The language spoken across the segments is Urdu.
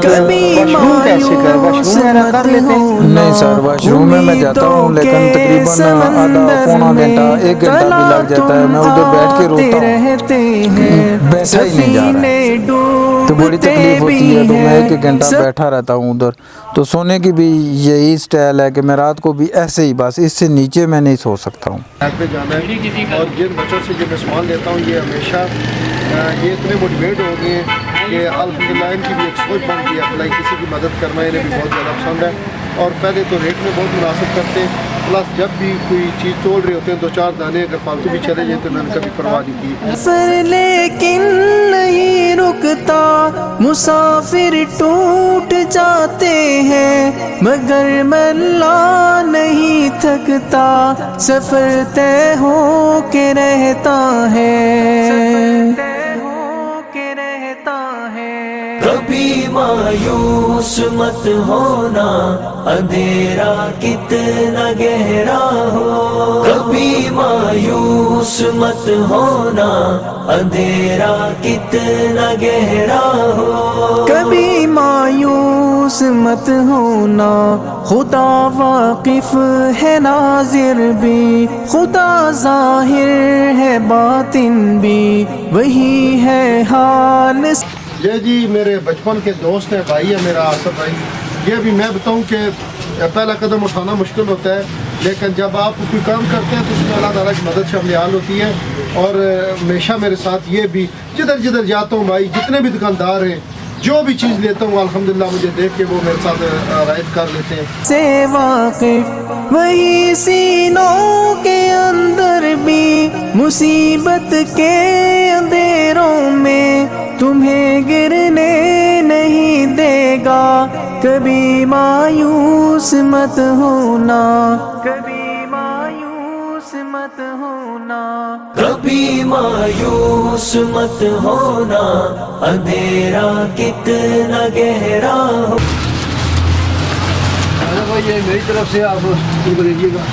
واش روم کیسے کر واش روم میرا کر لیتے ہیں؟ نہیں سر، واش روم میں جاتا ہوں لیکن تقریباً آدھا پونا گھنٹہ 1 گھنٹہ بھی لگ جاتا ہے، میں ادھر بیٹھ کے روتا ہوں، بیٹھا ہی نہیں جا رہا ہے تو بڑی تکلیف ہوتی ہے، تو میں 1 گھنٹہ بیٹھا رہتا ہوں ادھر۔ تو سونے کی بھی یہی سٹائل ہے کہ میں رات کو بھی ایسے ہی، بس اس سے نیچے میں نہیں سو سکتا ہوں۔ پہ جانا ہے اور جن بچوں سے جو میں سامان لیتا ہوں یہ ہمیشہ یہ اتنے موٹیویٹ ہو گئے ہیں کہ الحمدللہ ان کی بھی ایک سوچ بن گئی ہے، اپلائی کسی کی مدد کرنا انہیں بھی بہت زیادہ پسند ہے، اور پہلے تو ریٹ میں بہت مناسب کرتے ہیں، پلس جب بھی کوئی چیز توڑ رہے ہوتے ہیں 2-4 دانے اگر فالتو بھی چلے جائیں تو میں نے کبھی پرواہ نہیں کی۔ لیکن نہیں رکتا، مسافر ٹوٹ جاتے ہیں مگر ملا نہیں تھکتا، سفر طے ہو کے رہتا ہے۔ کبھی مایوس مت ہونا، اندھیرا کتنا گہرا ہو، کبھی مایوس مت ہونا، اندھیرا کتنا گہرا ہو، کبھی مایوس مت ہونا، خدا واقف ہے ناظر بھی، خدا ظاہر ہے باطن بھی، وہی ہے حال۔ یہ جی میرے بچپن کے دوست ہیں، بھائی ہے میرا آصف بھائی۔ یہ بھی میں بتاؤں کہ پہلا قدم اٹھانا مشکل ہوتا ہے، لیکن جب آپ کوئی کام کرتے ہیں تو اس میں اللہ تعالیٰ کی مدد شامل حال ہوتی ہے، اور ہمیشہ میرے ساتھ یہ بھی جدھر جاتا ہوں بھائی، جتنے بھی دکاندار ہیں جو بھی چیز لیتا ہوں الحمدللہ مجھے دیکھ کے وہ میرے ساتھ رائد کر لیتے ہیں۔ سے واقف وہی سینوں کے اندر بھی، مصیبت کے اندھیروں میں تمہیں گرنے نہیں دے گا، کبھی مایوس مت ہونا، کبھی مایوس مت ہونا، کبھی مایوس مت ہونا، اندھیرا کتنا گہرا ہو۔ یہ میری طرف سے آپ ان کو دیجیے گا،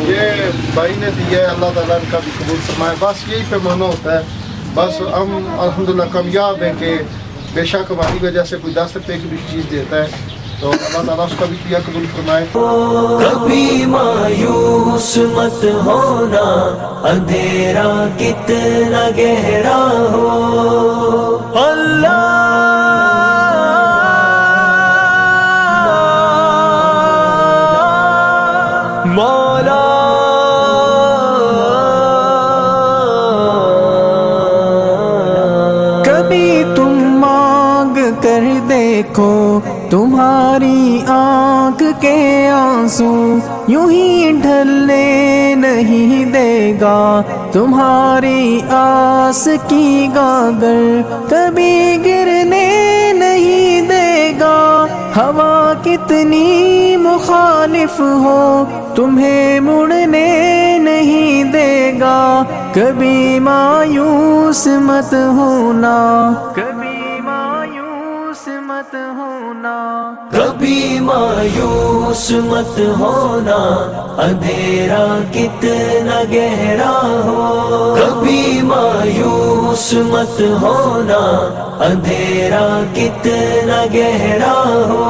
یہ بھائی نے دیا ہے، اللہ تعالیٰ ان کا بھی قبول فرمائے۔ بس یہی پیمانہ ہوتا ہے، بس ہم الحمدللہ کامیاب ہیں کہ بے شک ہماری وجہ سے کوئی 10 روپے کی بھی چیز دیتا ہے تو اللہ تعالیٰ اس کا بھی کیا قبول فرمائے۔ کبھی مایوس مت ہونا، اندھیرا کتنا گہرا ہو، اللہ مولا کبھی تم مانگ کر دیکھو، تمہاری آنکھ کے آنسو یوں ہی ڈھلنے نہیں دے گا، تمہاری آس کی گاگر کبھی گرنے نہیں دے گا، ہوا کتنی مخالف ہو تمہیں مڑنے نہیں دے گا، کبھی مایوس مت ہونا، کبھی مایوس مت ہونا، کبھی مایوس مت ہونا، اندھیرا کتنا گہرا ہو، کبھی مایوس مت ہونا، اندھیرا کتنا گہرا ہو،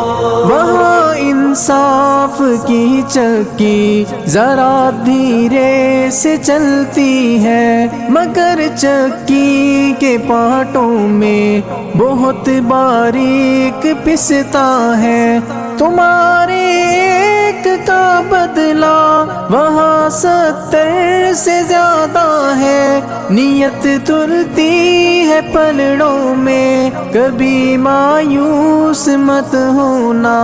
وہاں انصاف کی چکی ذرا دھیرے سے چلتی ہے، مگر چکی کے پارٹوں میں بہت باریک پستا ہے، تمہارے ایک کا بدلہ وہاں 70 سے زیادہ ہے، نیت تلتی ہے پلڑوں میں، کبھی مایوس مت ہونا،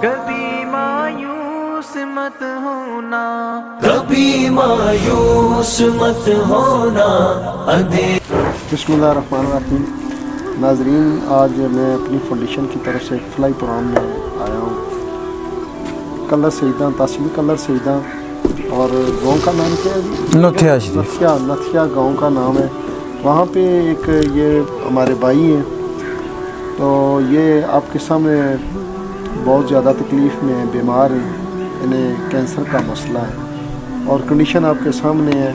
کبھی مایوس مت ہونا، کبھی مایوس مت ہونا، بسم اللہ الرحمن الرحیم۔ ناظرین، آج میں اپنی فاؤنڈیشن کی طرف سے ایک فلائی پروگرام میں آیا ہوں، کلر سیدہ، تحصیل کلر سیدہ، اور گاؤں کا نام کیا ہے؟ نتھیا شریف، نتھیا گاؤں کا نام ہے۔ وہاں پہ ایک یہ ہمارے بھائی ہیں، تو یہ آپ کے سامنے بہت زیادہ تکلیف میں بیمار ہیں، انہیں کینسر کا مسئلہ ہے اور کنڈیشن آپ کے سامنے ہے۔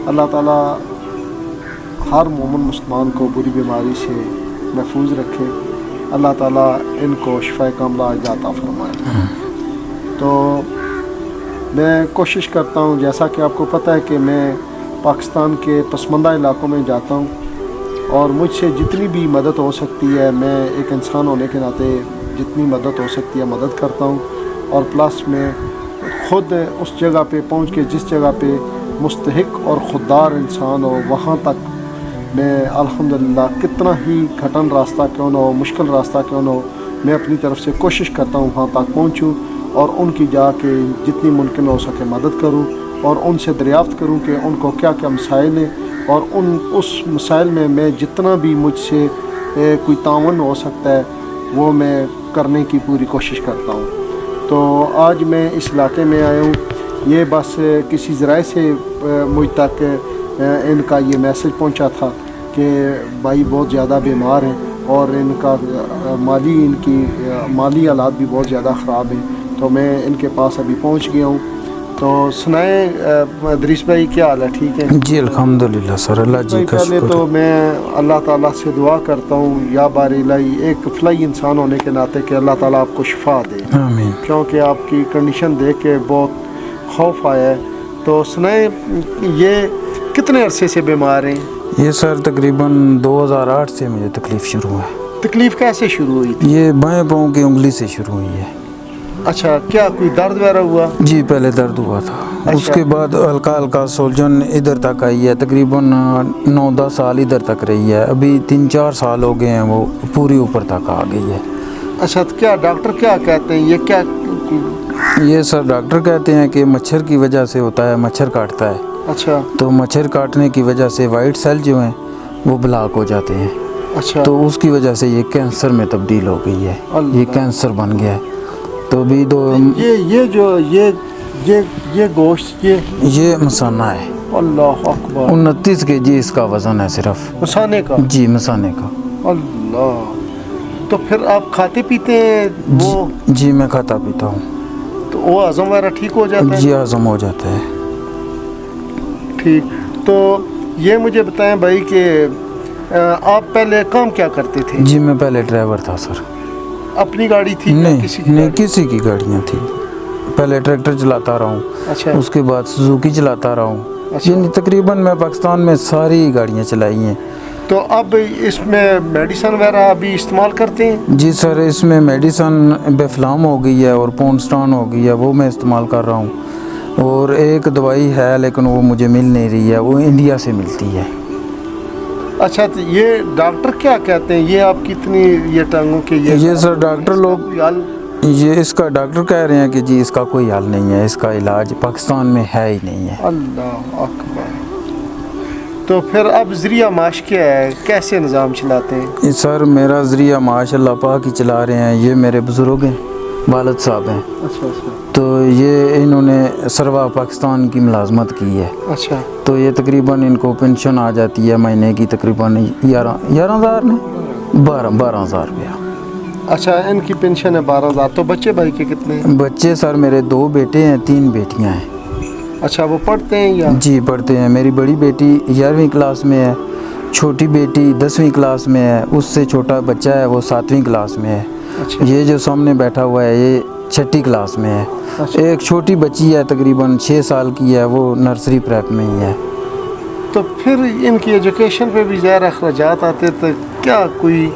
اللہ تعالیٰ ہر مومن مسلمان کو بری بیماری سے محفوظ رکھے۔ اللہ تعالیٰ ان کو شفاء کاملہ عطا فرمائے. تو میں کوشش کرتا ہوں، جیسا کہ آپ کو پتہ ہے کہ میں پاکستان کے پسماندہ علاقوں میں جاتا ہوں اور مجھ سے جتنی بھی مدد ہو سکتی ہے میں ایک انسان ہونے کے ناطے جتنی مدد ہو سکتی ہے مدد کرتا ہوں. اور پلس میں خود اس جگہ پہ پہنچ کے جس جگہ پہ مستحق اور خوددار انسان ہو وہاں تک میں الحمدللہ کتنا ہی گھٹن راستہ کیوں نہ ہو، مشکل راستہ کیوں نہ ہو، میں اپنی طرف سے کوشش کرتا ہوں وہاں تک پہنچوں اور ان کی جا کے جتنی ممکن ہو سکے مدد کروں اور ان سے دریافت کروں کہ ان کو کیا کیا مسائل ہیں اور اس مسائل میں میں جتنا بھی مجھ سے کوئی تعاون ہو سکتا ہے وہ میں کرنے کی پوری کوشش کرتا ہوں. تو آج میں اس علاقے میں آیا ہوں، یہ بس کسی ذرائع سے مجھ تک ان کا یہ میسج پہنچا تھا کہ بھائی بہت زیادہ بیمار ہیں اور ان کا مالی حالات بھی بہت زیادہ خراب ہیں. تو میں ان کے پاس ابھی پہنچ گیا ہوں. تو سنائیں ادریس بھائی کیا حال ہے؟ ٹھیک ہے جی الحمدللہ سر، اللہ جی کا پہلے شکر. تو میں اللہ تعالیٰ سے دعا کرتا ہوں یا باری الہی ایک فلائی انسان ہونے کے ناطے کہ اللہ تعالیٰ آپ کو شفا دے، آمین. کیونکہ آپ کی کنڈیشن دیکھ کے بہت خوف آیا ہے. تو سنائیں یہ کتنے عرصے سے بیمار ہیں؟ یہ سر تقریباً 2008 سے مجھے تکلیف شروع ہے. تکلیف کیسے شروع ہوئی تھی؟ یہ بائیں پاؤں کی انگلی سے شروع ہوئی ہے. اچھا، کیا کوئی درد وغیرہ ہوا؟ جی پہلے درد ہوا تھا، اس کے بعد ہلکا ہلکا سولجن ادھر تک آئی ہے، تقریباً 9-10 سال ادھر تک رہی ہے. ابھی 3-4 سال ہو گئے ہیں وہ پوری اوپر تک آ گئی ہے. اچھا، تو کیا ڈاکٹر کیا کہتے ہیں؟ یہ کیا یہ سر ڈاکٹر کہتے ہیں کہ مچھر کی وجہ سے ہوتا ہے، مچھر کاٹتا ہے. اچھا تو مچھر کاٹنے کی وجہ سے وائٹ سیل جو ہیں وہ بلاک ہو جاتے ہیں. اچھا تو اس کی وجہ سے یہ کینسر میں تبدیل ہو گئی ہے، یہ کینسر بن گیا ہے. تو ابھی یہ گوشت یہ مسانہ ہے. اللہ اکبر، 29 کے جی اس کا وزن ہے صرف. مسانے کا؟ جی مسانے کا. اللہ، تو پھر آپ کھاتے پیتے ہیں وہ؟ جی میں کھاتا پیتا ہوں. تو وہ ہضم وغیرہ ٹھیک ہو جاتا ہے؟ جی ہضم ہو جاتا ہے. ٹھیک. تو یہ مجھے بتائیں بھائی کہ آپ پہلے کام کیا کرتے تھے؟ جی میں پہلے ڈرائیور تھا سر. اپنی گاڑی تھی؟ نہیں کسی کی نہیں گاڑی؟ کسی کی گاڑیاں تھی. پہلے ٹریکٹر چلاتا رہا ہوں، اچھا اس کے بعد سوزوکی چلاتا رہا ہوں. اچھا. یعنی تقریباً میں پاکستان میں ساری گاڑیاں چلائی ہیں. تو اب اس میں میڈیسن وغیرہ ابھی استعمال کرتے ہیں؟ جی سر اس میں میڈیسن بیفلام ہو گئی ہے اور پونسٹان ہو گئی ہے، وہ میں استعمال کر رہا ہوں. اور ایک دوائی ہے لیکن وہ مجھے مل نہیں رہی ہے، وہ انڈیا سے ملتی ہے. اچھا، تو یہ ڈاکٹر کیا کہتے ہیں؟ یہ آپ کی اتنی یہ ٹانگوں کے یہ سر ڈاکٹر لوگ یہ اس کا ڈاکٹر کہہ رہے ہیں کہ جی اس کا کوئی حل نہیں ہے، اس کا علاج پاکستان میں ہے ہی نہیں ہے. اللہ اکبر. تو پھر اب ذریعہ معاش کیا ہے؟ کیسے نظام چلاتے ہیں؟ سر میرا ذریعہ معاش اللہ پاک ہی چلا رہے ہیں. یہ میرے بزرگ ہیں، والد صاحب ہیں. اچھا اچھا. تو یہ انہوں نے سروا پاکستان کی ملازمت کی ہے. اچھا. تو یہ تقریباً ان کو پینشن آ جاتی ہے مہینے کی تقریباً 11,000 میں 12,000 روپیہ. اچھا، ان کی پینشن ہے 12,000. تو بچے بھائی کے کتنے ہیں؟ بچے سر میرے 2 بیٹے ہیں، 3 بیٹیاں ہیں. اچھا، وہ پڑھتے ہیں یا؟ جی پڑھتے ہیں. میری بڑی بیٹی 11ویں کلاس میں ہے، چھوٹی بیٹی 10ویں کلاس میں ہے، اس سے چھوٹا بچہ ہے وہ 7ویں کلاس میں ہے. اچھا. یہ جو سامنے بیٹھا ہوا ہے یہ 6ٹھی کلاس میں ہے. اچھا. ایک چھوٹی بچی ہے تقریباً 6 سال کی ہے، وہ نرسری پریپ میں ہی ہے. تو پھر ان کی ایجوکیشن پہ بھی ظاہر اخراجات آتے، تو کیا کوئی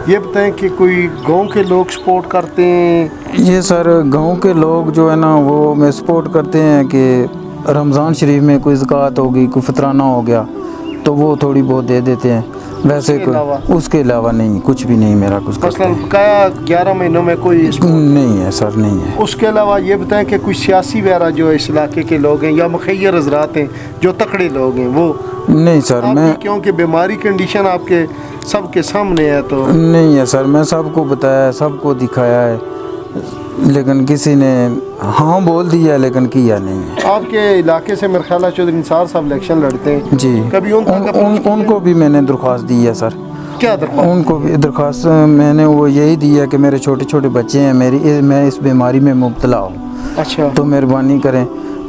یہ بتائیں کہ کوئی گاؤں کے لوگ سپورٹ کرتے ہیں؟ یہ سر گاؤں کے لوگ جو ہے نا وہ میں سپورٹ کرتے ہیں کہ رمضان شریف میں کوئی زکوٰۃ ہوگی، کوئی فطرانہ ہو گیا تو وہ تھوڑی بہت دے دیتے ہیں. ویسے اس کے علاوہ نہیں، کچھ بھی نہیں میرا کچھ کرتا مثلاً ہے. بقایا 11 مہینوں میں کوئی نہیں ہے سر، نہیں ہے. اس کے علاوہ یہ بتائیں کہ کوئی سیاسی وغیرہ جو اس علاقے کے لوگ ہیں یا مخیر حضرات ہیں جو تکڑے لوگ ہیں وہ؟ نہیں سر میں کیونکہ بیماری کنڈیشن آپ کے سب کے سامنے ہے تو نہیں ہے سر. میں سب کو بتایا ہے، سب کو دکھایا ہے، لیکن کسی نے ہاں بول دیا ہے لیکن کیا نہیں ہے. آپ کے علاقے سے میرا خیال ہے چودھری نثار صاحب الیکشن لڑتے ہیں. جی کبھی ان کو بھی میں نے درخواست دی ہے سر. کیا درخواست؟ ان کو بھی درخواست میں نے وہ یہی دی ہے کہ میرے چھوٹے چھوٹے بچے ہیں، میں اس بیماری میں مبتلا ہوں. اچھا. تو مہربانی کریں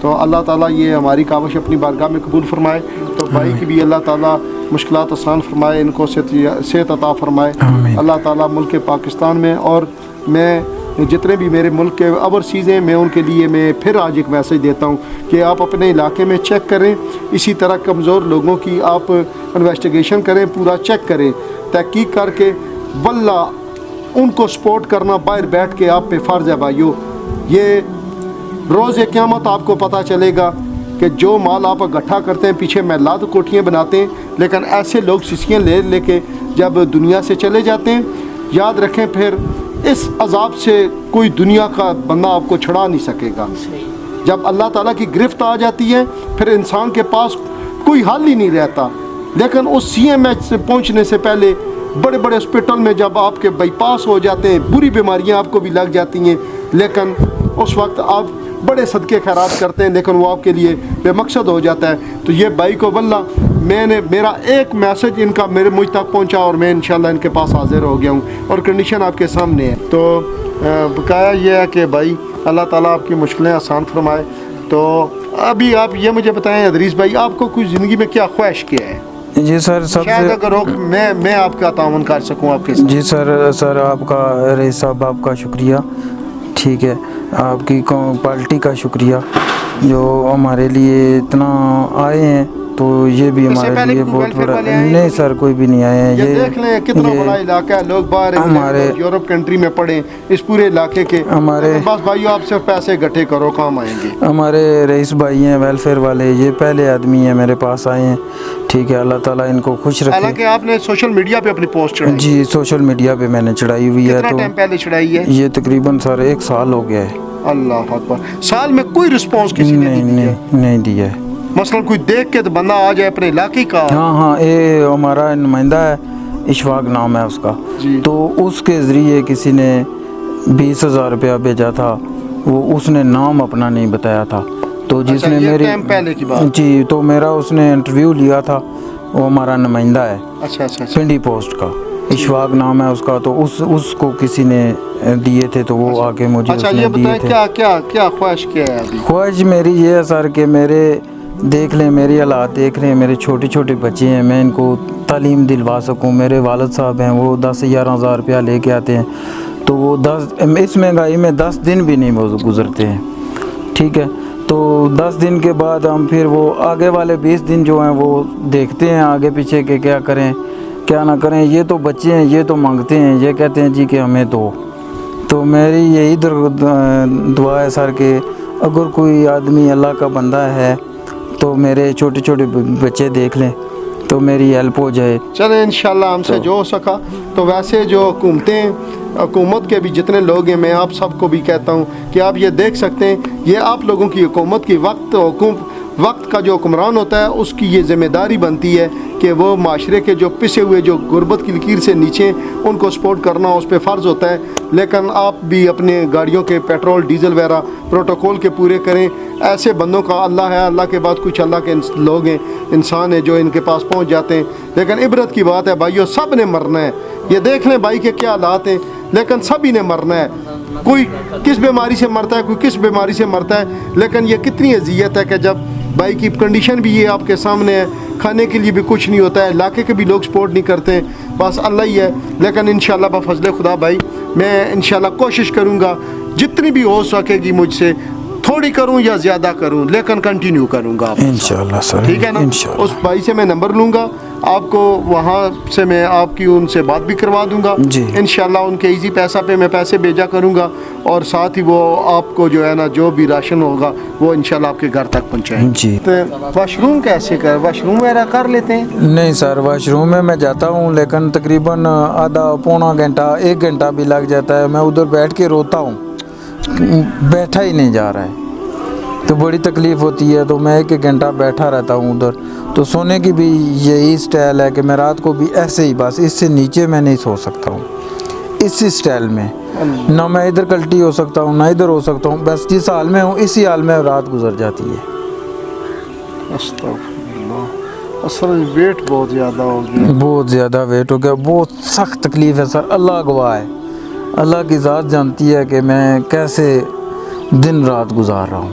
تو اللہ تعالیٰ یہ ہماری کاوش اپنی بارگاہ میں قبول فرمائے. تو بھائی کی بھی اللہ تعالیٰ مشکلات آسان فرمائے, ان کو صحت عطا فرمائے اللہ تعالیٰ ملک پاکستان میں. اور میں جتنے بھی میرے ملک کے اوورسیز ہیں, میں ان کے لیے میں پھر آج ایک میسیج دیتا ہوں کہ آپ اپنے علاقے میں چیک کریں. اسی طرح کمزور لوگوں کی آپ انویسٹیگیشن کریں, پورا چیک کریں, تحقیق کر کے واللہ ان کو سپورٹ کرنا باہر بیٹھ کے آپ پہ فرض ہے بھائیو. یہ روز قیامت آپ کو پتہ چلے گا کہ جو مال آپ اکٹھا کرتے ہیں, پیچھے محلات کوٹھیاں بناتے ہیں, لیکن ایسے لوگ سسکیاں لے کے جب دنیا سے چلے جاتے ہیں, یاد رکھیں پھر اس عذاب سے کوئی دنیا کا بندہ آپ کو چھڑا نہیں سکے گا. جب اللہ تعالیٰ کی گرفت آ جاتی ہے پھر انسان کے پاس کوئی حل ہی نہیں رہتا. لیکن اس سی ایم ایچ سے پہنچنے سے پہلے بڑے بڑے ہاسپٹل میں جب آپ کے بائی پاس ہو جاتے ہیں, بری بیماریاں آپ کو بھی لگ جاتی ہیں, لیکن اس وقت آپ بڑے صدقے خیرات کرتے ہیں, لیکن وہ آپ کے لیے بے مقصد ہو جاتا ہے. تو یہ بھائی کو واللہ میرا ایک میسج ان کا مجھ تک پہنچا اور میں انشاءاللہ ان کے پاس حاضر ہو گیا ہوں اور کنڈیشن آپ کے سامنے ہے. تو بقایا یہ ہے کہ بھائی اللہ تعالیٰ آپ کی مشکلیں آسان فرمائے. تو ابھی آپ یہ مجھے بتائیں ادریس بھائی, آپ کو کوئی زندگی میں کیا خواہش کیا ہے؟ جی سر, سب شاید سے اگر میں آپ کا تعاون کر سکوں آپ کے ساتھ. جی سر آپ کا رئیس صاحب آپ کا شکریہ, ٹھیک ہے, آپ کی پارٹی کا شکریہ جو ہمارے لیے اتنا آئے ہیں. تو یہ بھی ہمارے لیے بہت بڑا. نہیں سر, کوئی بھی نہیں آئے ہیں. یہ دیکھ لیں کتنا بڑا علاقہ ہے, لوگ باہر ہمارے یورپ کنٹری میں پڑھیں, اس پورے علاقے کے ہمارے بس بھائیو آپ صرف پیسے اکٹھے کرو, کام آئیں گے. ہمارے رئیس بھائی ہیں ویلفیئر والے, یہ پہلے آدمی ہیں میرے پاس آئے ہیں, ٹھیک ہے, اللہ تعالیٰ ان کو خوش رکھے. حالانکہ آپ نے سوشل میڈیا پہ اپنی پوسٹ چڑھائی. جی سوشل میڈیا پہ میں نے چڑھائی ہوئی ہے. کتنا ٹائم پہلے چڑھائی ہے؟ یہ تقریباً سر 1 سال ہو گیا ہے. اللہ اکبر. سال میں کوئی رسپانس کسی نے نہیں دیا ہے. مثلا کوئی دیکھ کے تو بندہ آ جائے اپنے علاقے کا؟ ہاں یہ ہمارا نمائندہ ہے, اشفاق نام ہے اس کا, تو اس کے ذریعے کسی نے 20,000 روپیہ بھیجا تھا. وہ اس نے نام اپنا نہیں بتایا تھا, تو جس نے میری پہلے کی بات. جی, تو میرا اس نے انٹرویو لیا تھا, وہ ہمارا نمائندہ ہے اچھا پنڈی پوسٹ کا, اشفاق نام ہے اس کا. تو اس کو کسی نے دیے تھے, تو وہ آ کے مجھے اچھا اس یہ نے دیے بتائیں تھے. کیا خواہش کیا ہے ابھی؟ خواہش میری یہ ہے سر کہ میرے دیکھ لیں, میری حالات دیکھ رہے ہیں, میرے چھوٹے بچے ہیں, میں ان کو تعلیم دلوا سکوں. میرے والد صاحب ہیں, وہ 10-11 ہزار روپیہ لے کے آتے ہیں, تو وہ اس مہنگائی میں 10 دن بھی نہیں گزرتے ہیں, ٹھیک ہے. تو 10 دن کے بعد ہم پھر وہ آگے والے 20 دن جو ہیں وہ دیکھتے ہیں آگے پیچھے کہ کیا کریں کیا نہ کریں. یہ تو بچے ہیں, یہ تو مانگتے ہیں, یہ کہتے ہیں جی کہ ہمیں دو. تو میری یہی دعا ہے سر کہ اگر کوئی آدمی اللہ کا بندہ ہے تو میرے چھوٹے بچے دیکھ لیں تو میری ہیلپ ہو جائے. چلیں انشاءاللہ ہم سے جو ہو سکا. تو ویسے جو حکومت کے بھی جتنے لوگ ہیں, میں آپ سب کو بھی کہتا ہوں کہ آپ یہ دیکھ سکتے ہیں, یہ آپ لوگوں کی حکومت کی وقت کا جو حکمران ہوتا ہے اس کی یہ ذمہ داری بنتی ہے کہ وہ معاشرے کے جو پسے ہوئے جو غربت کی لکیر سے نیچے ان کو سپورٹ کرنا اس پہ فرض ہوتا ہے. لیکن آپ بھی اپنے گاڑیوں کے پیٹرول ڈیزل وغیرہ پروٹوکول کے پورے کریں. ایسے بندوں کا اللہ ہے, اللہ کے بعد کچھ اللہ کے لوگ ہیں, انسان ہیں جو ان کے پاس پہنچ جاتے ہیں. لیکن عبرت کی بات ہے بھائیو, سب نے مرنا ہے. یہ دیکھ لیں بھائی کے کیا حالات ہیں, لیکن سبھی نے مرنا ہے. کوئی کس بیماری سے مرتا ہے, کوئی کس بیماری سے مرتا ہے. لیکن یہ کتنی اذیت ہے کہ جب بھائی کی کنڈیشن بھی یہ آپ کے سامنے ہے, کھانے کے لیے بھی کچھ نہیں ہوتا ہے, علاقے کے بھی لوگ سپورٹ نہیں کرتے, بس اللہ ہی ہے. لیکن انشاءاللہ بفضل خدا بھائی میں انشاءاللہ کوشش کروں گا جتنی بھی ہو سکے گی مجھ سے, تھوڑی کروں یا زیادہ کروں, لیکن کنٹینیو کروں گا انشاءاللہ سر, ٹھیک ہے نا. اس بھائی سے میں نمبر لوں گا, آپ کو وہاں سے میں آپ کی ان سے بات بھی کروا دوں گا جی. انشاءاللہ ان کے ایزی پیسہ پہ میں پیسے بھیجا کروں گا, اور ساتھ ہی وہ آپ کو جو ہے نا جو بھی راشن ہوگا وہ انشاءاللہ آپ کے گھر تک پہنچائیں. جی. واش روم کیسے واش روم وغیرہ کر لیتے ہیں؟ نہیں سر, واش روم میں جاتا ہوں, لیکن تقریباً آدھا پونا گھنٹہ 1 گھنٹہ بھی لگ جاتا ہے. میں ادھر بیٹھ کے روتا ہوں, بیٹھا ہی نہیں جا رہا ہے, تو بڑی تکلیف ہوتی ہے. تو میں 1 گھنٹہ بیٹھا رہتا ہوں ادھر. تو سونے کی بھی یہی سٹائل ہے کہ میں رات کو بھی ایسے ہی, بس اس سے نیچے میں نہیں سو سکتا ہوں, اسی سٹائل میں. نہ میں ادھر کلٹی ہو سکتا ہوں, نہ ادھر ہو سکتا ہوں, بس جس حال میں ہوں اسی حال میں رات گزر جاتی ہے. اصل ویٹ بہت زیادہ ہو گیا, بہت زیادہ ویٹ ہو گیا, بہت سخت تکلیف ہے سر. اللہ گواہ ہے, اللہ کی ذات جانتی ہے کہ میں کیسے دن رات گزار رہا ہوں.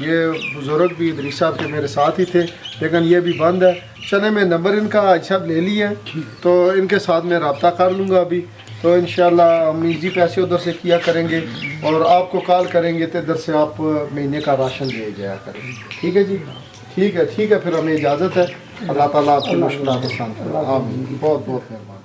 یہ بزرگ بھی ادریس صاحب کے میرے ساتھ ہی تھے لیکن یہ بھی بند ہے. چلے میں نمبر ان کا سب لے لیا ہے تو ان کے ساتھ میں رابطہ کر لوں گا ابھی. تو انشاءاللہ ہم ایزی پیسے ادھر سے کیا کریں گے اور آپ کو کال کریں گے تو ادھر سے آپ مہینے کا راشن لے جایا کریں. ٹھیک ہے جی؟ ٹھیک ہے پھر ہمیں اجازت ہے. اللہ تعالیٰ آپ کی مشکلات آسان کرے. آمین. بہت بہت مہربانی.